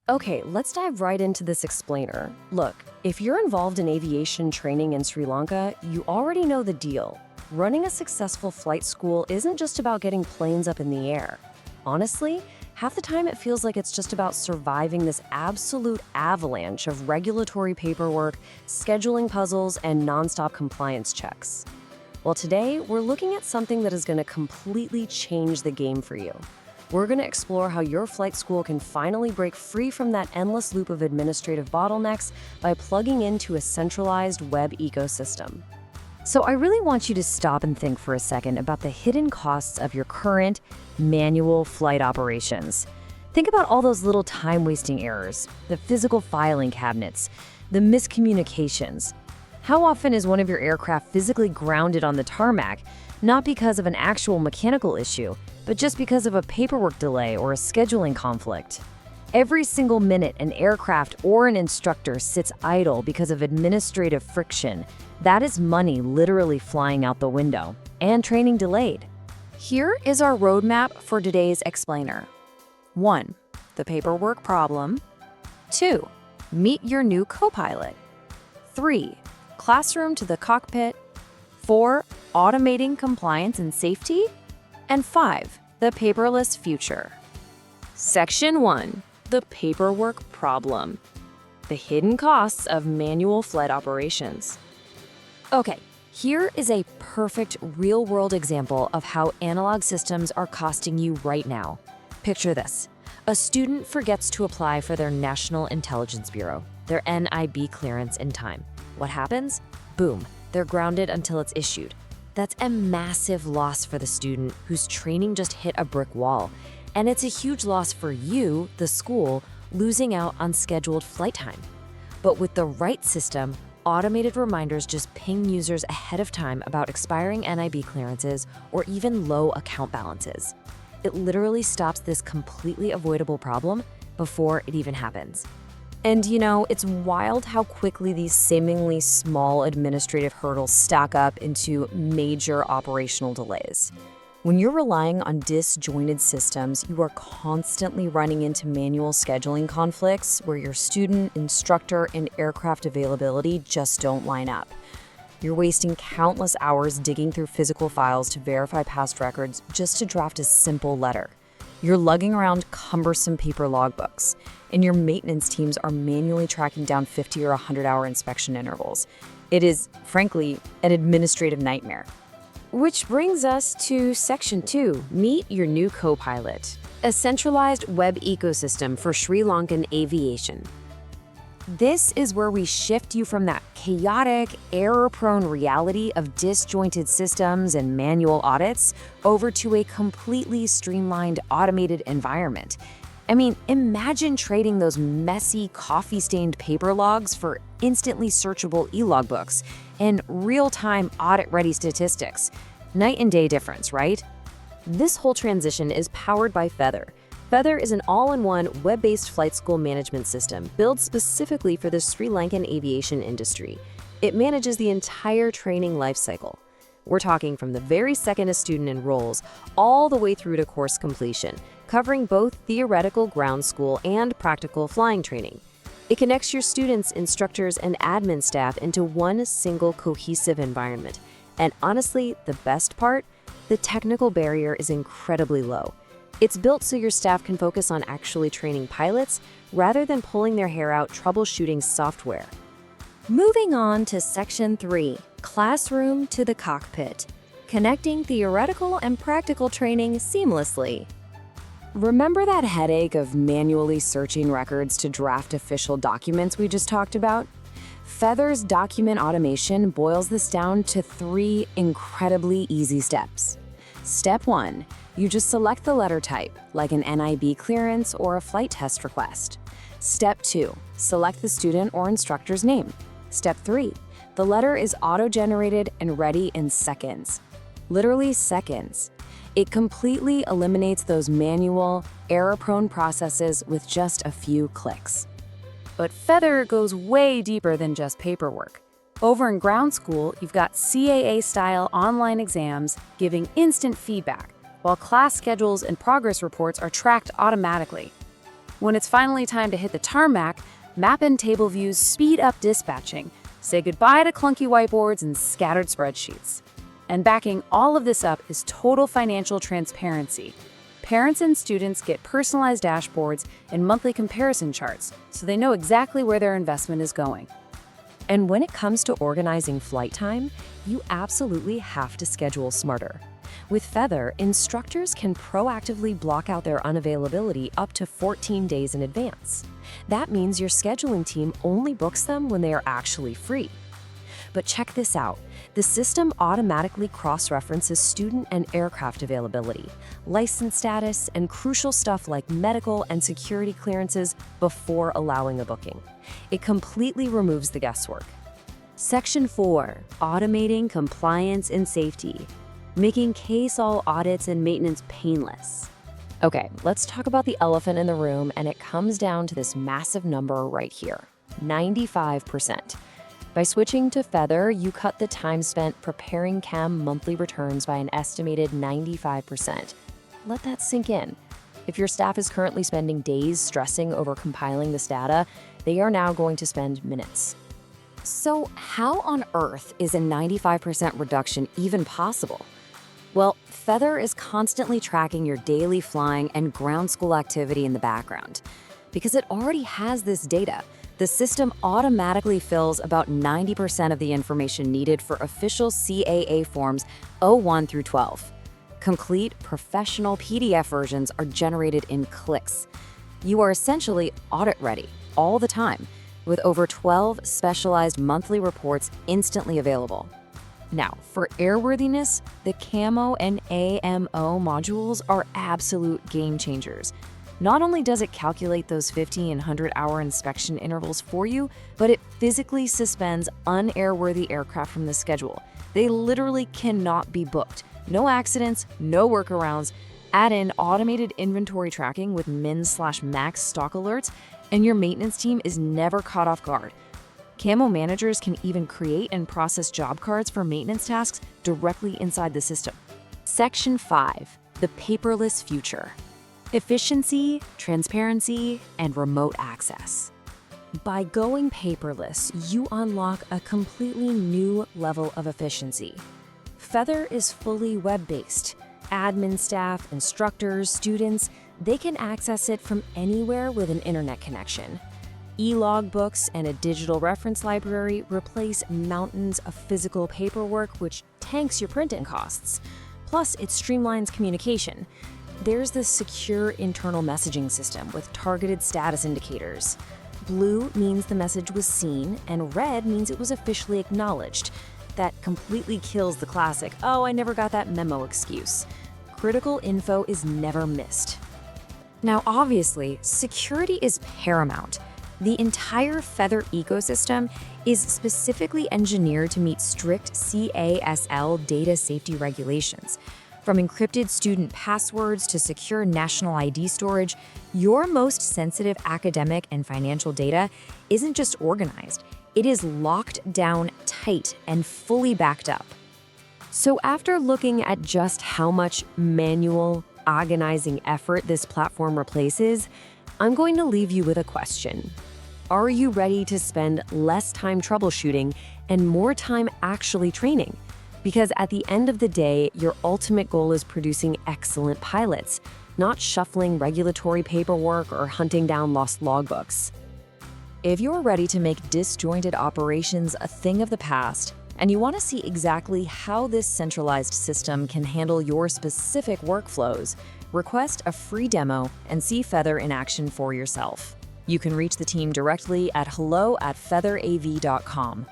Okay, let's dive right into this explainer. Look, if you're involved in aviation training in Sri Lanka, you already know the deal. Running a successful flight school isn't just about getting planes up in the air. Honestly, half the time it feels like it's just about surviving this absolute avalanche of regulatory paperwork, scheduling puzzles, and nonstop compliance checks. Well, today, we're looking at something that is going to completely change the game for you. We're going to explore how your flight school can finally break free from that endless loop of administrative bottlenecks by plugging into a centralized web ecosystem. So I really want you to stop and think for a second about the hidden costs of your current manual flight operations. Think about all those little time-wasting errors, the physical filing cabinets, the miscommunications. How often is one of your aircraft physically grounded on the tarmac, not because of an actual mechanical issue, but just because of a paperwork delay or a scheduling conflict? Every single minute an aircraft or an instructor sits idle because of administrative friction, that is money literally flying out the window and training delayed. Here is our roadmap for today's explainer. 1. The paperwork problem. 2. Meet your new co-pilot. 3. Classroom to the cockpit. 4. Automating compliance and safety. And 5. The paperless future. Section 1. The paperwork problem. The hidden costs of manual flight operations. Okay, here is a perfect real-world example of how analog systems are costing you right now. Picture this. A student forgets to apply for their National Intelligence Bureau, their NIB clearance in time. What happens? Boom, they're grounded until it's issued. That's a massive loss for the student whose training just hit a brick wall. And it's a huge loss for you, the school, losing out on scheduled flight time. But with the right system, automated reminders just ping users ahead of time about expiring NIB clearances or even low account balances. It literally stops this completely avoidable problem before it even happens. And you know, it's wild how quickly these seemingly small administrative hurdles stack up into major operational delays. When you're relying on disjointed systems, you are constantly running into manual scheduling conflicts where your student, instructor, and aircraft availability just don't line up. You're wasting countless hours digging through physical files to verify past records just to draft a simple letter. You're lugging around cumbersome paper logbooks, and your maintenance teams are manually tracking down 50 or 100-hour inspection intervals. It is, frankly, an administrative nightmare. Which brings us to Section 2, Meet Your New Co-Pilot, a centralized web ecosystem for Sri Lankan aviation. This is where we shift you from that chaotic, error-prone reality of disjointed systems and manual audits over to a completely streamlined, automated environment. I mean, imagine trading those messy, coffee-stained paper logs for instantly searchable e-logbooks and real-time audit-ready statistics. Night and day difference, right? This whole transition is powered by Feather. Feather is an all-in-one web-based flight school management system built specifically for the Sri Lankan aviation industry. It manages the entire training lifecycle. We're talking from the very second a student enrolls all the way through to course completion, covering both theoretical ground school and practical flying training. It connects your students, instructors, and admin staff into one single cohesive environment. And honestly, the best part? The technical barrier is incredibly low. It's built so your staff can focus on actually training pilots rather than pulling their hair out troubleshooting software. Moving on to Section 3, Classroom to the Cockpit, connecting theoretical and practical training seamlessly. Remember that headache of manually searching records to draft official documents we just talked about? Feather's document automation boils this down to 3 incredibly easy steps. Step 1. You just select the letter type, like an NIB clearance or a flight test request. Step 2. Select the student or instructor's name. Step 3. The letter is auto-generated and ready in seconds. Literally seconds. It completely eliminates those manual, error-prone processes with just a few clicks. But Feather goes way deeper than just paperwork. Over in ground school, you've got CAA-style online exams giving instant feedback, while class schedules and progress reports are tracked automatically. When it's finally time to hit the tarmac, map and table views speed up dispatching. Say goodbye to clunky whiteboards and scattered spreadsheets. And backing all of this up is total financial transparency. Parents and students get personalized dashboards and monthly comparison charts, so they know exactly where their investment is going. And when it comes to organizing flight time, you absolutely have to schedule smarter. With Feather, instructors can proactively block out their unavailability up to 14 days in advance. That means your scheduling team only books them when they are actually free. But check this out. The system automatically cross-references student and aircraft availability, license status, and crucial stuff like medical and security clearances before allowing a booking. It completely removes the guesswork. Section 4. Automating compliance and safety. Making case-all audits and maintenance painless. Okay, let's talk about the elephant in the room, and it comes down to this massive number right here, 95%. By switching to Feather, you cut the time spent preparing CAM monthly returns by an estimated 95%. Let that sink in. If your staff is currently spending days stressing over compiling this data, they are now going to spend minutes. So how on earth is a 95% reduction even possible? Well, Feather is constantly tracking your daily flying and ground school activity in the background. Because it already has this data, the system automatically fills about 90% of the information needed for official CAA forms 01 through 12. Complete, professional PDF versions are generated in clicks. You are essentially audit-ready all the time, with over 12 specialized monthly reports instantly available. Now, for airworthiness, the CAMO and AMO modules are absolute game changers. Not only does it calculate those 50 and 100-hour inspection intervals for you, but it physically suspends unairworthy aircraft from the schedule. They literally cannot be booked. No accidents, no workarounds. Add in automated inventory tracking with min/max stock alerts, and your maintenance team is never caught off guard. Camo managers can even create and process job cards for maintenance tasks directly inside the system. Section 5. The paperless future. Efficiency, transparency, and remote access. By going paperless, you unlock a completely new level of efficiency. Feather is fully web-based. Admin staff, instructors, students, they can access it from anywhere with an internet connection. E-log books and a digital reference library replace mountains of physical paperwork, which tanks your printing costs. Plus, it streamlines communication. There's this secure internal messaging system with targeted status indicators. Blue means the message was seen, and red means it was officially acknowledged. That completely kills the classic, "Oh, I never got that memo" excuse. Critical info is never missed. Now, obviously, security is paramount. The entire Feather ecosystem is specifically engineered to meet strict CASL data safety regulations. From encrypted student passwords to secure national ID storage, your most sensitive academic and financial data isn't just organized, it is locked down tight and fully backed up. So after looking at just how much manual, agonizing effort this platform replaces, I'm going to leave you with a question. Are you ready to spend less time troubleshooting and more time actually training? Because at the end of the day, your ultimate goal is producing excellent pilots, not shuffling regulatory paperwork or hunting down lost logbooks. If you're ready to make disjointed operations a thing of the past, and you want to see exactly how this centralized system can handle your specific workflows, request a free demo and see Feather in action for yourself. You can reach the team directly at hello@featherav.com.